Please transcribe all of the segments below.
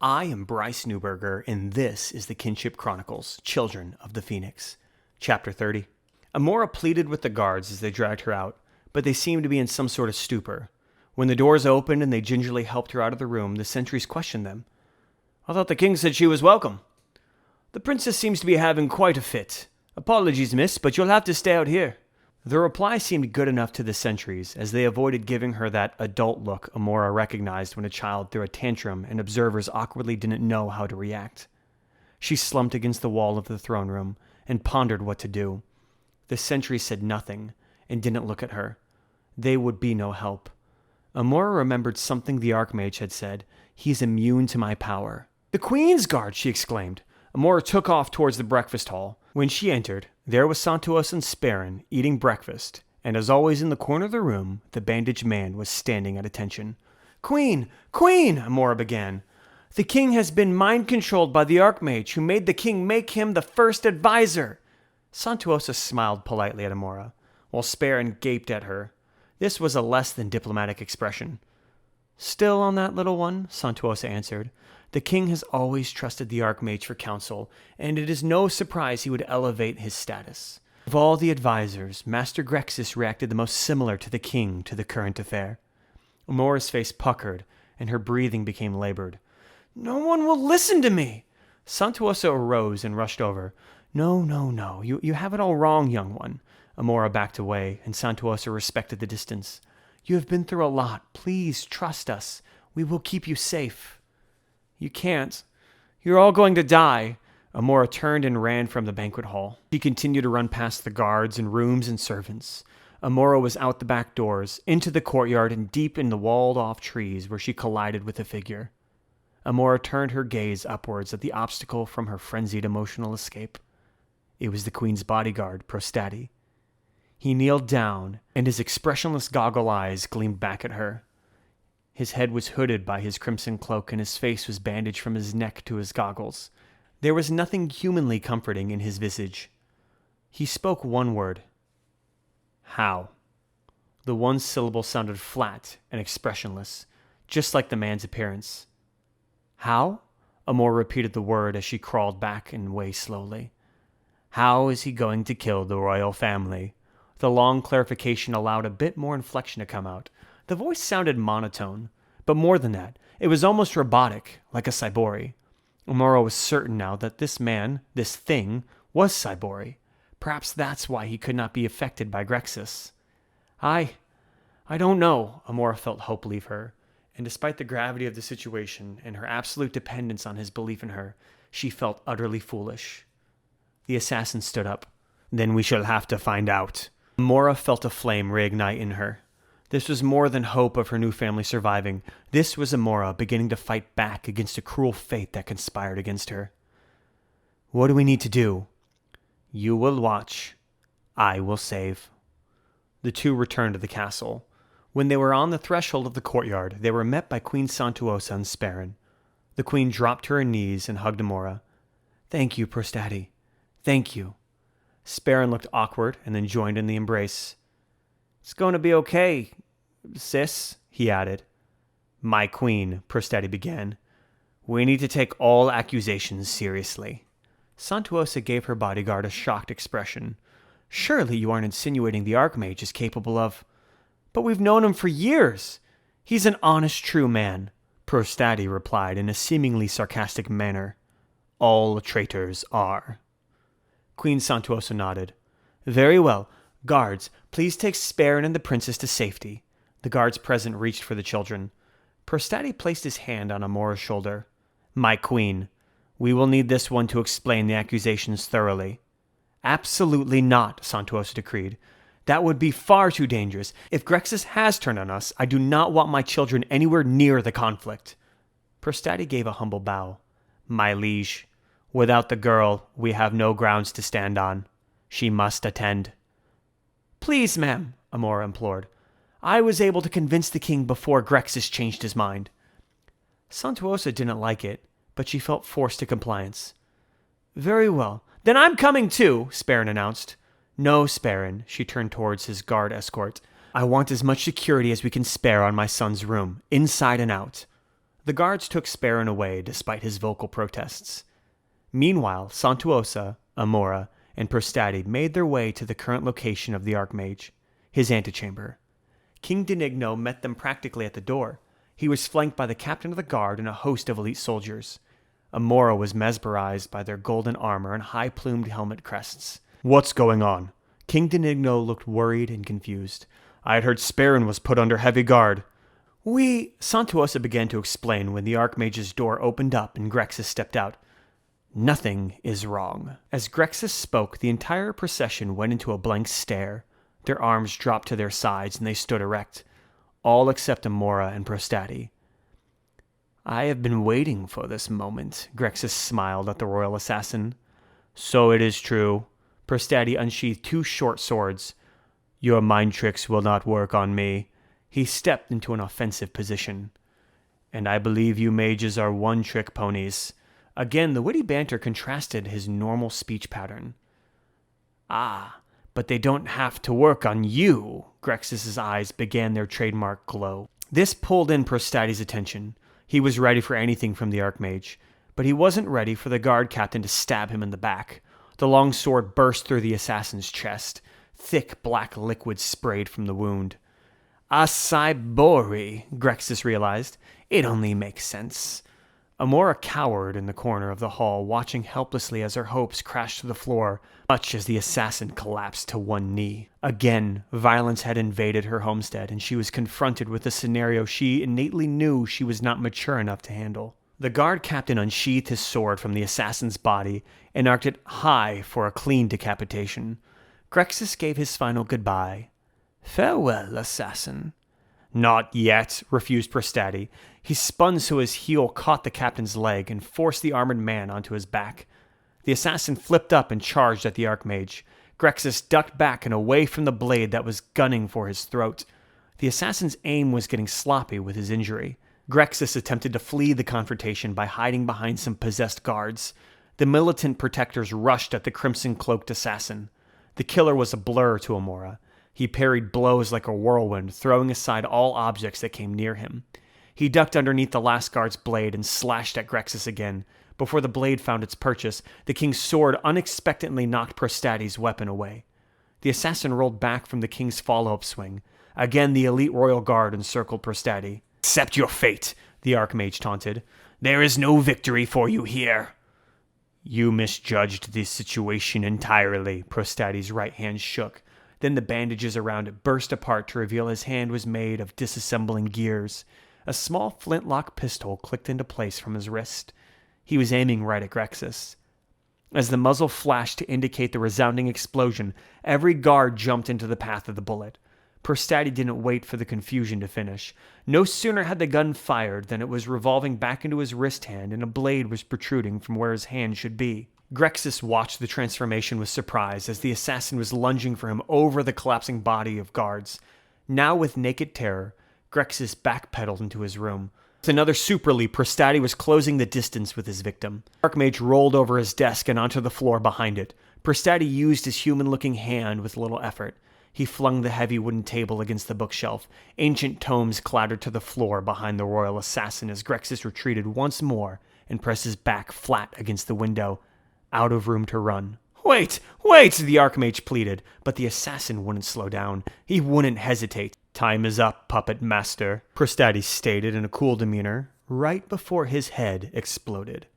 I am Bryce Newberger, and this is the Kinship Chronicles, Children of the Phoenix. Chapter 30. Amora pleaded with the guards as they dragged her out, but they seemed to be in some sort of stupor. When the doors opened and they gingerly helped her out of the room, the sentries questioned them. "I thought the king said she was welcome." "The princess seems to be having quite a fit. Apologies, miss, but you'll have to stay out here." The reply seemed good enough to the sentries, as they avoided giving her that adult look Amora recognized when a child threw a tantrum and observers awkwardly didn't know how to react. She slumped against the wall of the throne room and pondered what to do. The sentries said nothing and didn't look at her. They would be no help. Amora remembered something the Archmage had said. "He's immune to my power." "The Queen's Guard!" she exclaimed. Amora took off towards the breakfast hall. When she entered, there was Santos and Sparren eating breakfast, and as always in the corner of the room, the bandaged man was standing at attention. "Queen! Queen!" Amora began. "The king has been mind-controlled by the Archmage, who made the king make him the first advisor." Santos smiled politely at Amora, while Sparren gaped at her. This was a less than diplomatic expression. "Still on that little one," Santos answered. "The king has always trusted the Archmage for counsel, and it is no surprise he would elevate his status. Of all the advisors, Master Grexis reacted the most similar to the king to the current affair." Amora's face puckered, and her breathing became labored. "No one will listen to me!" Santos arose and rushed over. No. You have it all wrong, young one." Amora backed away, and Santos respected the distance. "You have been through a lot. Please trust us. We will keep you safe." "You can't. You're all going to die." Amora turned and ran from the banquet hall. She continued to run past the guards and rooms and servants. Amora was out the back doors, into the courtyard, and deep in the walled-off trees where she collided with a figure. Amora turned her gaze upwards at the obstacle from her frenzied emotional escape. It was the queen's bodyguard, Prostati. He kneeled down, and his expressionless goggle eyes gleamed back at her. His head was hooded by his crimson cloak, and his face was bandaged from his neck to his goggles. There was nothing humanly comforting in his visage. He spoke one word. "How?" The one syllable sounded flat and expressionless, just like the man's appearance. "How?" Amora repeated the word as she crawled back and away slowly. "How is he going to kill the royal family?" The long clarification allowed a bit more inflection to come out. The voice sounded monotone, but more than that, it was almost robotic, like a Cyborii. Amora was certain now that this man, this thing, was Cyborii. Perhaps that's why he could not be affected by Grexis. I don't know." Amora felt hope leave her, and despite the gravity of the situation and her absolute dependence on his belief in her, she felt utterly foolish. The assassin stood up. "Then we shall have to find out." Amora felt a flame reignite in her. This was more than hope of her new family surviving. This was Amora beginning to fight back against a cruel fate that conspired against her. "What do we need to do?" "You will watch. I will save." The two returned to the castle. When they were on the threshold of the courtyard, they were met by Queen Santuosa and Sparren. The queen dropped to her knees and hugged Amora. "Thank you, Prostati. Thank you." Sparren looked awkward and then joined in the embrace. "It's going to be okay, sis," he added. "My queen," Prostati began. "We need to take all accusations seriously." Santuosa gave her bodyguard a shocked expression. "Surely you aren't insinuating the Archmage is capable of—" "But we've known him for years. He's an honest, true man," Prostati replied in a seemingly sarcastic manner. "All traitors are." Queen Santuosa nodded. "Very well. Guards, please take Sparren and the princess to safety." The guards present reached for the children. Prostati placed his hand on Amora's shoulder. "My queen, we will need this one to explain the accusations thoroughly." "Absolutely not," Santuosa decreed. "That would be far too dangerous. If Grexis has turned on us, I do not want my children anywhere near the conflict." Prostati gave a humble bow. "My liege, without the girl, we have no grounds to stand on. She must attend." "Please, ma'am," Amora implored. "I was able to convince the king before Grexis changed his mind." Santuosa didn't like it, but she felt forced to compliance. "Very well. Then I'm coming too," Sparren announced. "No, Sparren," she turned towards his guard escort. "I want as much security as we can spare on my son's room, inside and out." The guards took Sparren away despite his vocal protests. Meanwhile, Santuosa, Amora, and Prostati made their way to the current location of the Archmage, his antechamber. King Denigno met them practically at the door. He was flanked by the captain of the guard and a host of elite soldiers. Amora was mesmerized by their golden armor and high-plumed helmet crests. "What's going on?" King Denigno looked worried and confused. "I had heard Sparren was put under heavy guard." Santuosa began to explain when the Archmage's door opened up and Grexis stepped out. "Nothing is wrong." As Grexis spoke, the entire procession went into a blank stare. Their arms dropped to their sides and they stood erect, all except Amora and Prostati. "I have been waiting for this moment," Grexis smiled at the royal assassin. "So it is true." Prostati unsheathed two short swords. "Your mind tricks will not work on me." He stepped into an offensive position. "And I believe you mages are one-trick ponies." Again, the witty banter contrasted his normal speech pattern. "Ah, but they don't have to work on you." Grexis's eyes began their trademark glow. This pulled in Prostati's attention. He was ready for anything from the Archmage, but he wasn't ready for the guard captain to stab him in the back. The long sword burst through the assassin's chest. Thick black liquid sprayed from the wound. "A Cyborii," Grexis realized. "It only makes sense." Amora cowered in the corner of the hall, watching helplessly as her hopes crashed to the floor, much as the assassin collapsed to one knee. Again, violence had invaded her homestead, and she was confronted with a scenario she innately knew she was not mature enough to handle. The guard captain unsheathed his sword from the assassin's body and arced it high for a clean decapitation. Grexis gave his final goodbye. "Farewell, assassin." "Not yet," refused Prostati. He spun so his heel caught the captain's leg and forced the armored man onto his back. The assassin flipped up and charged at the Archmage. Grexis ducked back and away from the blade that was gunning for his throat. The assassin's aim was getting sloppy with his injury. Grexis attempted to flee the confrontation by hiding behind some possessed guards. The militant protectors rushed at the crimson-cloaked assassin. The killer was a blur to Amora. He parried blows like a whirlwind, throwing aside all objects that came near him. He ducked underneath the last guard's blade and slashed at Grexis again. Before the blade found its purchase, the king's sword unexpectedly knocked Prostati's weapon away. The assassin rolled back from the king's follow-up swing. Again, the elite royal guard encircled Prostati. "Accept your fate," the Archmage taunted. "There is no victory for you here." "You misjudged the situation entirely." Prostati's right hand shook. Then the bandages around it burst apart to reveal his hand was made of disassembling gears. A small flintlock pistol clicked into place from his wrist. He was aiming right at Grexis. As the muzzle flashed to indicate the resounding explosion, every guard jumped into the path of the bullet. Prostati didn't wait for the confusion to finish. No sooner had the gun fired than it was revolving back into his wrist hand and a blade was protruding from where his hand should be. Grexis watched the transformation with surprise as the assassin was lunging for him over the collapsing body of guards. Now with naked terror, Grexis backpedaled into his room. With another super leap, Prostati was closing the distance with his victim. Archmage rolled over his desk and onto the floor behind it. Prostati used his human-looking hand with little effort. He flung the heavy wooden table against the bookshelf. Ancient tomes clattered to the floor behind the royal assassin as Grexis retreated once more and pressed his back flat against the window, out of room to run. Wait! The Archmage pleaded, but the assassin wouldn't slow down. He wouldn't hesitate. "Time is up, puppet master," Prostati stated in a cool demeanor, right before his head exploded.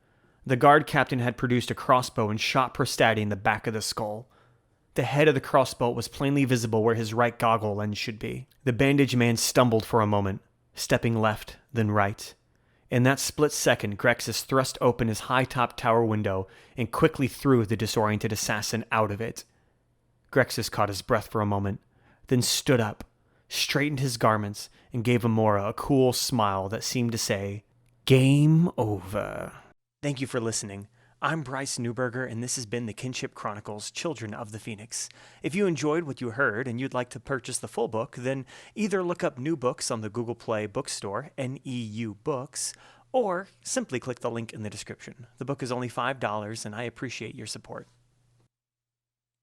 The guard captain had produced a crossbow and shot Prostati in the back of the skull. The head of the crossbow was plainly visible where his right goggle lens should be. The bandaged man stumbled for a moment, stepping left, then right. In that split second, Grexis thrust open his high-top tower window and quickly threw the disoriented assassin out of it. Grexis caught his breath for a moment, then stood up, straightened his garments, and gave Amora a cool smile that seemed to say, "Game over." Thank you for listening. I'm Bryce Newberger, and this has been the Kinship Chronicles, Children of the Phoenix. If you enjoyed what you heard and you'd like to purchase the full book, then either look up New Books on the Google Play bookstore, NEU Books, or simply click the link in the description. The book is only $5, and I appreciate your support.